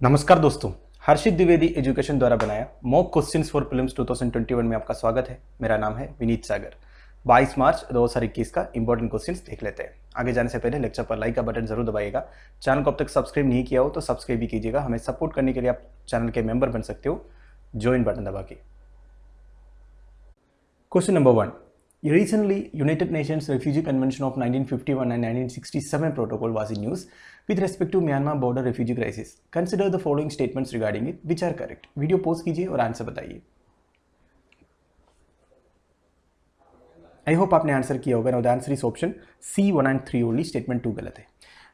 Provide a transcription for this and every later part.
नमस्कार दोस्तों, हर्षित द्विवेदी एजुकेशन द्वारा बनाया मॉक क्वेश्चंस फॉर प्रीलिम्स 2021 में आपका स्वागत है। मेरा नाम है विनीत सागर। 22 मार्च 2021 का इंपॉर्टेंट क्वेश्चंस देख लेते हैं। आगे जाने से पहले लेक्चर पर लाइक का बटन जरूर दबाइएगा। चैनल को अब तक सब्सक्राइब नहीं किया हो तो सब्सक्राइब भी कीजिएगा। हमें सपोर्ट करने के लिए आप चैनल के मेंबर बन सकते हो, ज्वाइन बटन दबा के। Question number 1. Recently, United Nations Refugee Convention of 1951 and 1967 protocol was in news with respect to Myanmar border refugee crisis. Consider the following statements regarding it, which are correct. Video pause कीजिए और answer बताइए। I hope आपने answer किया होगा। Now the answer is option C 1 and 3 only. Statement 2 गलत है।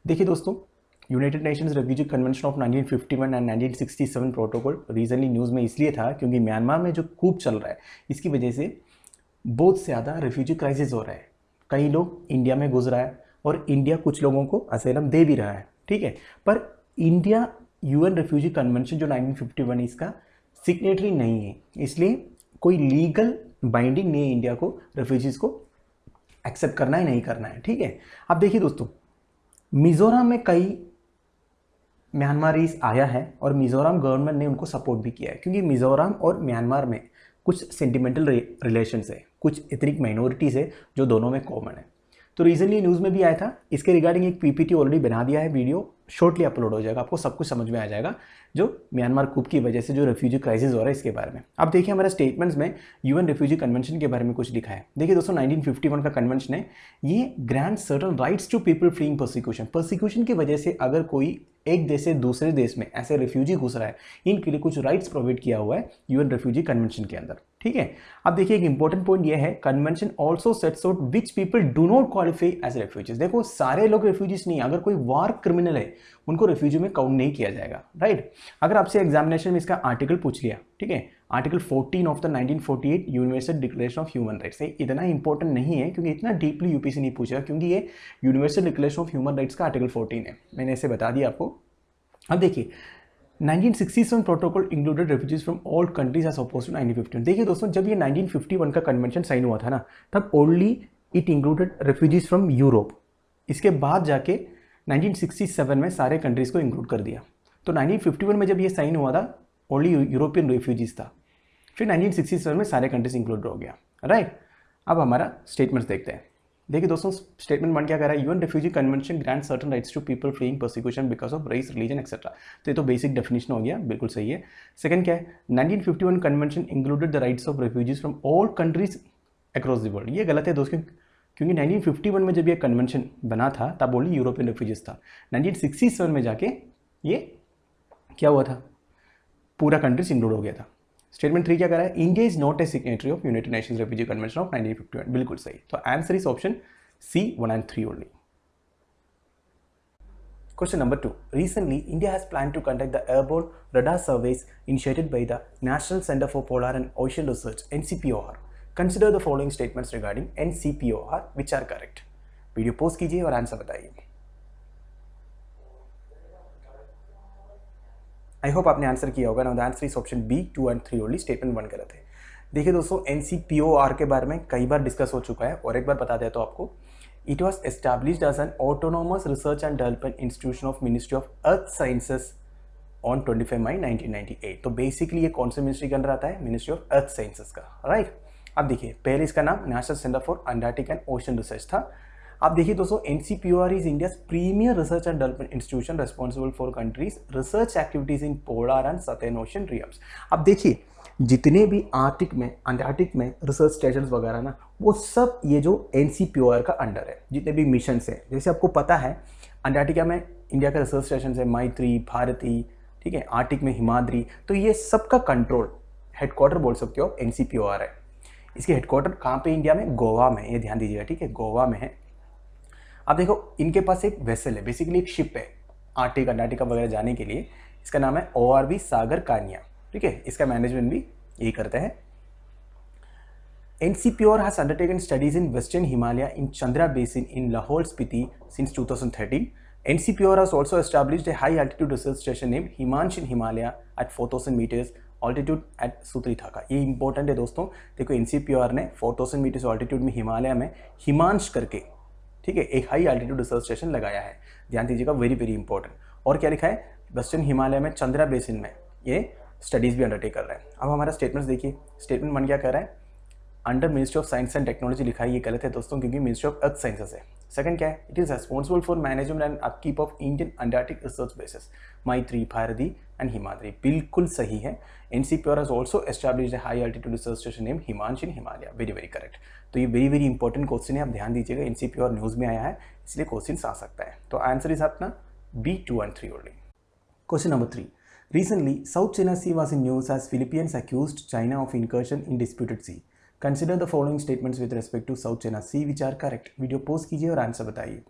देखिए दोस्तों, United Nations refugee convention of 1951 and 1967 protocol regionally news में इसलिए था क्योंकि म्यांमार में जो कूप चल रहा है इसकी वजह से बहुत ज़्यादा रेफ्यूजी क्राइसिस हो रहा है। कई लोग इंडिया में घुस रहा है और इंडिया कुछ लोगों को असाइलम दे भी रहा है, ठीक है। पर इंडिया यूएन रेफ्यूजी कन्वेंशन जो 1951 इसका सिग्नेटरी नहीं है, इसलिए कोई लीगल बाइंडिंग नहीं है इंडिया को रेफ्यूजीज को एक्सेप्ट करना ही नहीं करना है, ठीक है। अब देखिए दोस्तों, मिजोरम में कई म्यांमारीज आया है और मिजोरम गवर्नमेंट ने उनको सपोर्ट भी किया है क्योंकि मिजोरम और म्यांमार में कुछ सेंटिमेंटल रिलेशंस है, कुछ एथनिक माइनॉरिटीज़ है जो दोनों में कॉमन है। तो रिसेंटली न्यूज़ में भी आया था। इसके रिगार्डिंग एक पीपीटी ऑलरेडी बना दिया है, वीडियो शॉर्टली अपलोड हो जाएगा, आपको सब कुछ समझ में आ जाएगा जो म्यांमार कूप की वजह से जो रेफ्यूजी क्राइसिस हो रहा है इसके बारे में। अब देखिए हमारे स्टेटमेंट्स में यूएन रेफ्यूजी कन्वेंशन के बारे में कुछ लिखा है। देखिए दोस्तों, 1951 का कन्वेंशन है, ये grant certain rights to people fleeing persecution की वजह से अगर कोई एक देश से दूसरे देश में ऐसे रेफ्यूजी घुस रहा है, इनके लिए कुछ राइट्स प्रोवाइड किया हुआ है यूएन रेफ्यूजी कन्वेंशन के अंदर, ठीक है। अब देखिए एक इंपॉर्टेंट पॉइंट ये है, convention also sets out which people do not qualify as refugees. देखो सारे लोग रेफ्यूजीज नहीं, अगर कोई वार क्रिमिनल है उनको रेफ्यूजी में काउंट नहीं किया जाएगा, राइट। अगर आपसे एग्जामिनेशन में इसका आर्टिकल पूछ लिया, ठीक है, article 14 of the 1948 universal declaration of human rights, इतना इंपॉर्टेंट नहीं है क्योंकि इतना डीपली यूपीसी नहीं पूछेगा क्योंकि ये universal declaration of human rights का आर्टिकल 14 है, मैंने इसे बता दिया आपको। अब देखिए 1967 protocol included refugees from all countries as opposed to 1951। देखिए दोस्तों, जब ये 1951 का कन्वेंशन साइन हुआ था ना, तब only it included refugees from Europe. इसके बाद जाके 1967 में सारे कंट्रीज को इंक्लूड कर दिया। तो 1951 में जब ये साइन हुआ था ओनली यूरोपियन रेफ्यूजीज था, फिर 1967 में सारे कंट्रीज इंक्लूड हो गया, राइट। अब हमारा स्टेटमेंट्स देखते हैं। देखिए दोस्तों, स्टेटमेंट 1 क्या कह रहा है, UN refugee convention grant certain rights to people fleeing persecution because of race, religion etcetera. तो ये तो बेसिक डेफिनेशन हो गया, बिल्कुल सही है। सेकंड क्या है, 1951 convention included the rights of refugees from all countries across the world. ये गलत है दोस्तों, क्योंकि 1951 में जब ये कन्वेंशन बना था तब ओनली यूरोपियन रेफ्यूजीज था। 1967 में जाके ये क्या हुआ था, पूरा कंट्रीज इंक्लूड हो गया था। स्टेटमेंट 3 क्या कर रहा है, India is not a signatory of United Nations refugee convention of 1951। बिल्कुल सही। तो answer is option C 1 and 3 only. Question number 2. Recently, India has planned to conduct the airborne radar surveys initiated by the National Center for Polar and Ocean Research (NCPOR). Consider the following statements regarding NCPOR, which are correct. Video post कीजिए और answer बताइए। I hope आपने answer किया होगा। Now the answer is option B 2 and 3 only. Statement 1 गलत है। देखिए दोस्तों, NCPOR के बारे में कई बार डिस्कस हो चुका है और एक बार बता देता हूँ आपको। It was established as an autonomous research and development institution of Ministry of earth Sciences on 25 May 1998। तो बेसिकली ये कौन से मिनिस्ट्री के अंदर आता है, मिनिस्ट्री ऑफ अर्थ साइंसेस का, राइट। अब देखिए पहले इसका नाम national centre for Antarctic and ocean research था। अब देखिए दोस्तों, NCPOR is India's premier research and development institution responsible for country's research activities in polar and southern ocean realms. अब देखिए जितने भी आर्टिक में अंटार्कटिक में रिसर्च स्टेशन वगैरह ना, वो सब ये जो NCPOR का अंडर है। जितने भी मिशन है, जैसे आपको पता है अंटार्कटिका में इंडिया का रिसर्च स्टेशन है मैत्री, भारती, ठीक है, आर्टिक में हिमाद्री। तो ये सब का कंट्रोल हेडक्वार्टर बोल सकते हो NCPOR है। इसके हेडक्वार्टर कहाँ पे इंडिया में, गोवा में, ये ध्यान दीजिएगा, ठीक है, गोवा में है। अब देखो इनके पास एक वेसल है, बेसिकली एक शिप है आर्टिक अंटार्कटिका वगैरह जाने के लिए। इसका नाम है ORV सागर कान्या, ठीक है। इसका मैनेजमेंट भी यही करते हैं। NCPOR has undertaken studies in Western Himalaya in Chandra Basin in Lahaul Spiti since 2013. NCPOR has also established a high altitude research station named Himansh in Himalaya at 4000 meters altitude at Sutri Thaka। ये important है दोस्तों। देखो NCPOR ने 4000 metres altitude में हिमालय में हिमांश करके, ठीक है, एक हाई एल्टीट्यूड रिसर्च स्टेशन लगाया है। ध्यान दीजिएगा, वेरी वेरी इंपॉर्टेंट। और क्या लिखा है, वेस्टर्न हिमालय में चंद्रा बेसिन में ये स्टडीज़ भी अंडरटेक कर रहे हैं। अब हमारा स्टेटमेंट्स देखिए, स्टेटमेंट 1 क्या कह रहा है, under ministry of science and technology लिखा है, ये गलत है दोस्तों क्योंकि मिनिस्ट्री ऑफ अर्थ साइंसेस है। सेकंड क्या है, it is responsible for management and upkeep of Indian Antarctic research bases Maitri, Bharati and Himadri, बिल्कुल सही है। NCPR has also established a high altitude research station name Himansh in Himalaya, very very correct. तो ये very very important question है, आप ध्यान दीजिएगा, एनसीपीआर news में आया है इसलिए क्वेश्चन आ सकता है। तो आंसर इज अपना B 2 and 3 only. Question number 3. Recently, South China Sea was in news as Philippines accused China of incursion in disputed sea. Consider the following statements with respect to South China Sea which are correct. Video post कीजिए और answer बताइए।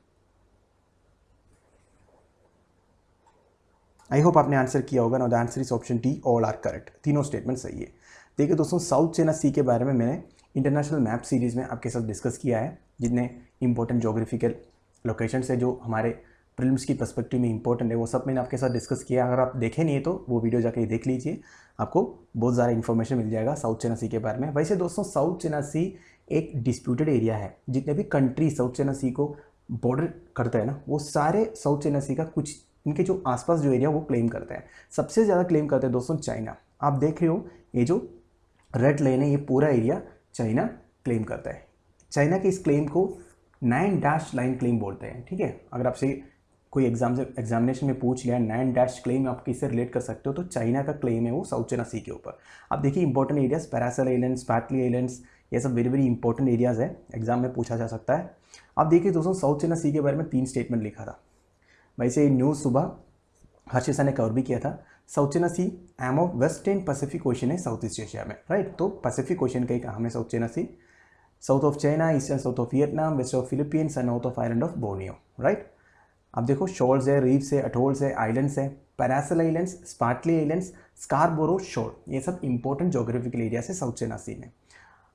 I hope आपने answer किया होगा। Now the answer is option D, all are correct, तीनों statement सही है। देखिए दोस्तों, साउथ चाइना सी के बारे में मैंने इंटरनेशनल मैप सीरीज़ में आपके साथ डिस्कस किया है, जितने इंपॉर्टेंट जोग्राफिकल लोकेशंस है जो हमारे प्रीलिम्स की पर्सपेक्टिव में इंपॉर्टेंट है, वो सब मैंने आपके साथ डिस्कस किया। अगर आप देखे नहीं है तो वो वीडियो जाके देख लीजिए, आपको बहुत ज़्यादा इन्फॉर्मेशन मिल जाएगा साउथ चाइना सी के बारे में। वैसे दोस्तों, साउथ चाइना सी एक डिस्प्यूटेड एरिया है। जितने भी कंट्री साउथ चाइना सी को बॉर्डर करते हैं ना, वो सारे साउथ चाइना सी का कुछ इनके जो आसपास जो एरिया वो क्लेम करते हैं। सबसे ज़्यादा क्लेम करते हैं दोस्तों चाइना। आप देख रहे हो ये जो रेड लाइन है, ये पूरा एरिया चाइना क्लेम करता है। चाइना के इस क्लेम को 9 डैश लाइन क्लेम बोलते हैं, ठीक है। अगर आपसे कोई एग्जामिनेशन में पूछ लिया 9 डैश क्लेम आप किससे रिलेट कर सकते हो, तो चाइना का क्लेम है वो साउथ चाइना सी के ऊपर। आप देखिए important areas, Paracel Islands, Spratly Islands, ये सब वेरी वेरी इंपॉर्टेंट एरियाज है, एग्जाम में पूछा जा सकता है। आप देखिए दोस्तों, साउथ चाइना सी के बारे में 3 स्टेटमेंट लिखा था। वैसे न्यूज़ सुबह हर्षिता ने कवर भी किया था। South China Sea arm of western Pacific Ocean है साउथ ईस्ट एशिया में, राइट। तो पैसिफिक ओशन का ही काम है South China Sea. South of China, eastern south of Vietnam, west of Philippines and north of island of Borneo, right. आप देखो Sholes है, रीफ्स है, अटोल्स है, आइलैंड्स है, Paracel Islands, Spratly Islands, Scarborough shoal, ये सब इंपॉर्टेंट जोग्राफिकल एरियाज है South China Sea में।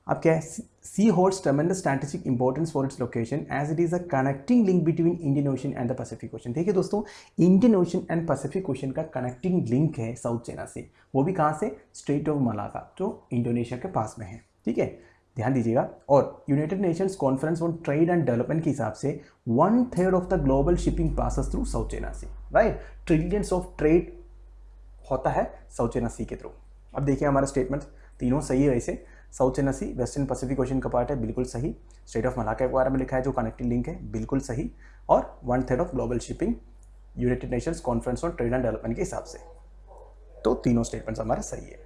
अब क्या है, sea holds tremendous strategic importance for its location as it is a connecting link between Indian Ocean and the Pacific Ocean. देखिए दोस्तों, Indian Ocean and Pacific Ocean का connecting link है South China से, वो भी कहाँ से, स्ट्रेट ऑफ मलाका जो इंडोनेशिया के पास में है, ठीक है, ध्यान दीजिएगा। और United Nations Conference on Trade and Development के हिसाब से 1/3 of the global shipping passes through South China Sea, right. Trillions of trade होता है साउथ चाइना सी के थ्रू। अब देखिए हमारा स्टेटमेंट तीनों सही है। वैसे साउथ चाइना सी वेस्टर्न पैसिफिक ओशन का पार्ट है, बिल्कुल सही। स्ट्रेट ऑफ मलाका के बारे में लिखा है जो कनेक्टिंग लिंक है, बिल्कुल सही। और 1/3 of global shipping United Nations Conference on Trade and Development के हिसाब से, तो तीनों स्टेटमेंट्स हमारे सही है।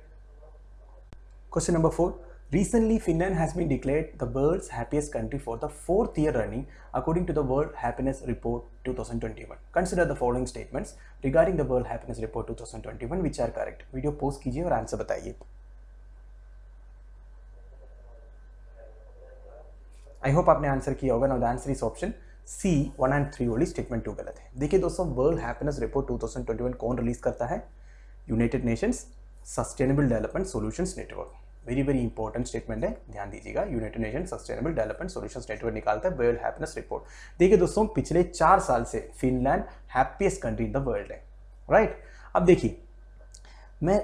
Question number 4. Recently, Finland has been declared the world's happiest country for the 4th year running, according to the World Happiness Report 2021. Consider the following statements regarding the World Happiness Report 2021, which are correct. Video post कीजिए और answer बताइए। I hope आपने answer किया होगा। Now the answer is option C 1 and 3 only, statement 2 गलत है। देखिए दोस्तों, वर्ल्ड हैप्पीनेस रिपोर्ट 2021 कौन रिलीज करता है, United Nations sustainable Development Solutions network. Very very important statement है, ध्यान दीजिएगा। United nation sustainable Development Solutions network निकालता है वर्ल्ड हैप्पीनेस रिपोर्ट। देखिए दोस्तों, पिछले 4 साल से Finland happiest country in the world है, राइट। अब देखिए, मैं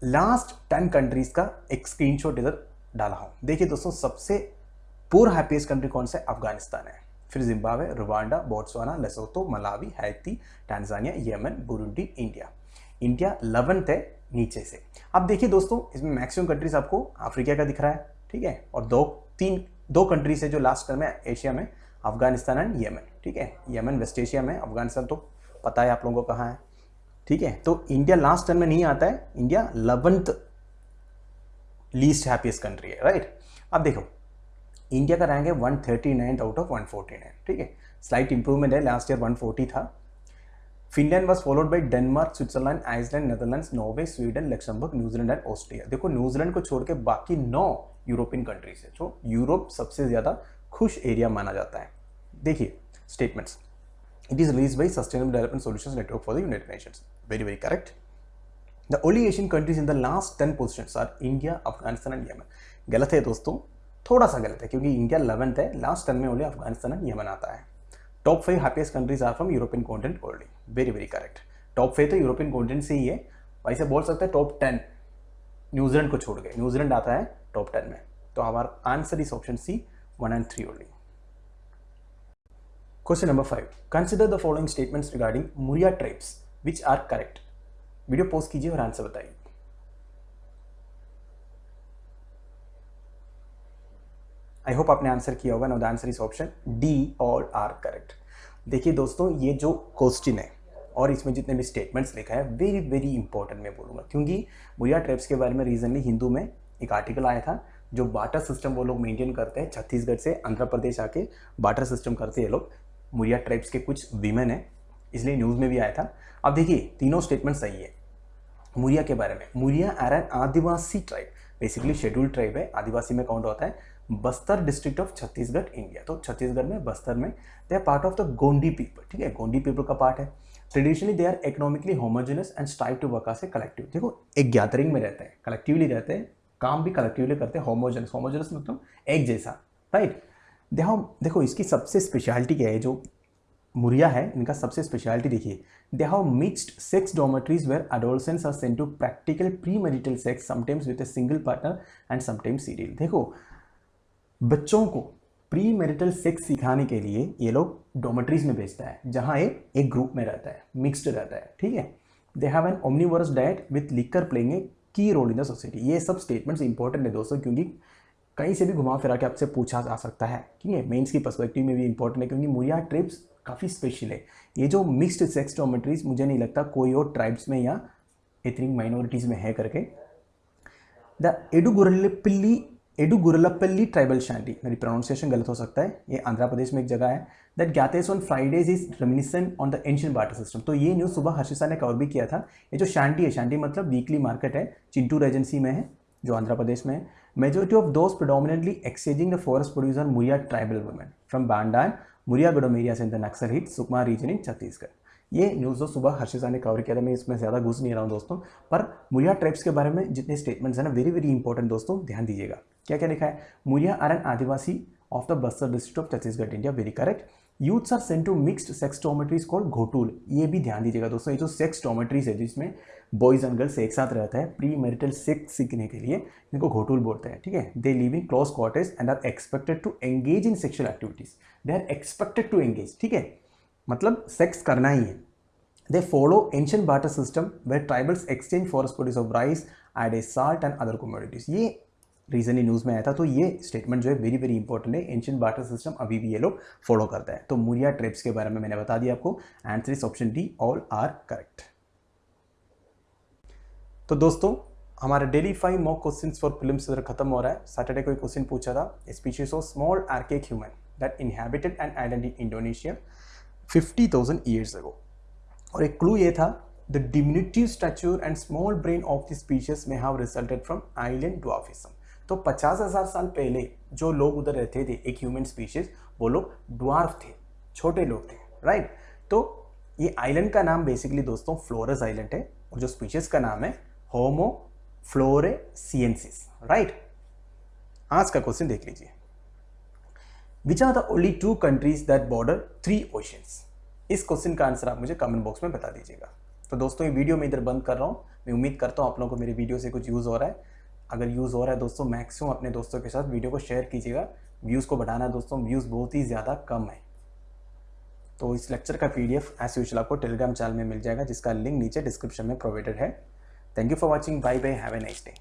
लास्ट 10 कंट्रीज का एक स्क्रीनशॉट इधर डाला हूं। देखिए दोस्तों, सबसे पूर हैप्पीएस्ट कंट्री कौन सा है, अफगानिस्तान है, फिर Zimbabwe, Rwanda, Botswana, Lesotho, Malawi, Haiti, Tanzania, Yemen, Burundi, India. India 11th है नीचे से। अब देखिए दोस्तों, इसमें मैक्सिमम कंट्रीज आपको अफ्रीका का दिख रहा है, ठीक है, और दो कंट्रीज है जो लास्ट टर्म है एशिया में, अफगानिस्तान एंड येमन, ठीक है। येमन वेस्ट एशिया में, अफगानिस्तान तो पता है आप लोगों को कहाँ है, ठीक है। तो इंडिया लास्ट टर्म में नहीं आता है, India 11th least happiest country है, राइट। अब देखो, इंडिया का रैंक है 139 आउट ऑफ 149, ठीक है, स्लाइट इंप्रूवमेंट है, लास्ट ईयर 140 था। Finland was followed by Denmark, Switzerland, Iceland, Netherlands, Norway, Sweden, Luxembourg, New Zealand and Austria. देखो, न्यूजीलैंड को छोड़ के बाकी 9 यूरोपियन कंट्रीज है, जो यूरोप सबसे ज्यादा खुश एरिया माना जाता है। देखिए statements, it is released by Sustainable Development Solutions Network for the United Nations, very very correct. The only Asian countries in the last 10 positions are India, Afghanistan and Yemen. गलत है दोस्तों, थोड़ा सा गलत है, क्योंकि इंडिया 11th है, लास्ट 10 में ओनली अफगानिस्तान एंड येमन आता है। Top 5 happiest countries are from European continent only, very very correct. Top 5 तो यूरोपियन कॉन्टिनेंट से ही है, वैसे बोल सकते हैं टॉप 10 न्यूजीलैंड को छोड़ के, न्यूजीलैंड आता है टॉप 10 में। तो हमारा answer is option C 1 and 3 only. Question number 5. Consider the following statements regarding Muria tribes which are correct. Video pause कीजिए और आंसर बताइए। आई होप आपने आंसर किया होगा। Now the answer is option D, all are correct. देखिए दोस्तों, ये जो क्वेश्चन है और इसमें जितने भी स्टेटमेंट्स लिखा है वेरी वेरी इंपॉर्टेंट मैं बोलूँगा, क्योंकि मुरिया ट्राइब्स के बारे में रीजनली हिंदू में एक आर्टिकल आया था। जो बार्टर सिस्टम वो लोग मेंटेन करते हैं, छत्तीसगढ़ से आंध्र प्रदेश आके बार्टर सिस्टम करते हैं लोग। मुरिया ट्राइब्स के कुछ वीमेन है, इसलिए न्यूज़ में भी आया था। अब देखिए तीनों स्टेटमेंट सही है मुरिया के बारे में। Muria are an Adivasi tribe, basically scheduled tribe है, आदिवासी में काउंट होता है। Bastar district of Chhattisgarh India, तो छत्तीसगढ़ में बस्तर में they are part of the Gondi people. ठीक है, गोंडी पीपल का पार्ट है। Traditionally they are economically homogeneous and strive to work as a collective. देखो एक गैदरिंग में रहते हैं, कलेक्टिवली रहते हैं, काम भी कलेक्टिवली करते हैं। होमोजेनस, होमोजेनस मतलब एक जैसा, राइट। देखो इसकी सबसे स्पेशलिटी क्या है, जो मुरिया है इनका सबसे स्पेशलिटी देखिए, they have mixed sex dormitories where adolescents are sent to practical pre marital sex sometimes with a single partner and sometimes serial. देखो बच्चों को प्री मैरिटल सेक्स सिखाने के लिए ये लोग डॉर्मेटरीज में भेजता है, जहाँ एक ग्रुप में रहता है, मिक्स्ड रहता है। ठीक है, they have an omnivorous diet with liquor playing a key role in the society. ये सब स्टेटमेंट्स इंपॉर्टेंट है दोस्तों, क्योंकि कहीं से भी घुमा फिरा के आपसे पूछा जा सकता है। ठीक है, मेंस की पर्सपेक्टिव में भी इंपॉर्टेंट है, क्योंकि मुरिया ट्राइब्स काफ़ी स्पेशल है। ये जो मिक्स्ड सेक्स डॉर्मेटरीज मुझे नहीं लगता कोई और ट्राइब्स में या एथनिक माइनॉरिटीज़ में है करके। द एडुगुरलपल्ली ट्राइबल शांटी, मेरी प्रोनाउंसिएशन गलत हो सकता है, ये आंध्र प्रदेश में एक जगह है। That gathers on Fridays is reminiscent on the ancient barter system. तो ये न्यूज़ सुबह हर्षिता ने कवर भी किया था। ये जो शांटी है, शांटी मतलब वीकली मार्केट है, चिंटूर एजेंसी में है जो आंध्र प्रदेश में है। Majority of those predominantly exchanging the forest producer Muria tribal women from Banda Muria Gadom areas in the Naxal hit Sukma region in Chhattisgarh. ये न्यूज़ जो सुबह हर्षिता ने कवर किया था, मैं इसमें ज़्यादा घुस नहीं रहा हूँ दोस्तों, पर मुरिया ट्राइब्स के बारे में जितने स्टेटमेंट्स हैं ना वेरी वेरी इंपॉर्टेंट दोस्तों, ध्यान दीजिएगा। क्या क्या लिखा है, Muria are an Adivasi of the Bastar district of Chhattisgarh India, very correct. Youths are sent to mixed sex dormitories called ghotul, ये भी ध्यान दीजिएगा दोस्तों। ये जो सेक्स डॉर्मेटरीज है जिसमें बॉयज एंड गर्ल्स एक साथ रहता है प्री मैरिटल सेक्स सीखने के लिए, इनको घोटूल बोलते हैं। ठीक है, they live in close quarters and are expected to engage in sexual activities. They are expected to engage, ठीक है, मतलब सेक्स करना ही है। They follow ancient barter system where tribals exchange forest produce of rice, add a salt and other commodities। ये regionally news में आया था, तो ये स्टेटमेंट जो है वेरी वेरी इंपॉर्टेंट है। एंशिएंट बार्टर सिस्टम अभी भी ये लोग फॉलो करता है। तो मुरिया ट्राइब्स के बारे में मैंने बता दिया आपको। Answer is option D, all are correct. तो दोस्तों हमारा daily 5 mock questions for prelims खत्म हो रहा है। सैटरडे को एक क्वेश्चन पूछा था, species of small archaic human that inhabited an island in Indonesia 50,000 years ago. और एक क्लू ये था, the diminutive stature and small brain of the species may have resulted from island dwarfism. तो 50,000 साल पहले जो लोग उधर रहते थे, एक ह्यूमन स्पीशीज, वो लोग ड्वार्फ थे, छोटे लोग थे, राइट। तो ये आइलैंड का नाम बेसिकली दोस्तों फ्लोरस आइलैंड है, और जो स्पीशीज का नाम है होमो फ्लोरेसिएंसिस, राइट। आज का क्वेश्चन देख लीजिए, which are the only 2 countries that border 3 oceans. इस क्वेश्चन का आंसर आप मुझे कमेंट बॉक्स में बता दीजिएगा। तो दोस्तों ये वीडियो मैं इधर बंद कर रहा हूँ। मैं उम्मीद करता हूँ आप लोगों को मेरे वीडियो से कुछ यूज़ हो रहा है। अगर यूज़ हो रहा है दोस्तों, मैक्सिमम अपने दोस्तों के साथ वीडियो को शेयर कीजिएगा। व्यूज़ को बढ़ाना दोस्तों, व्यूज़ बहुत ही ज़्यादा कम है। तो इस लेक्चर का PDF एज यूजुअल आपको टेलीग्राम चैनल में मिल जाएगा, जिसका लिंक नीचे डिस्क्रिप्शन में प्रोवाइडेड है। Thank you for watching, bye bye, have a nice day.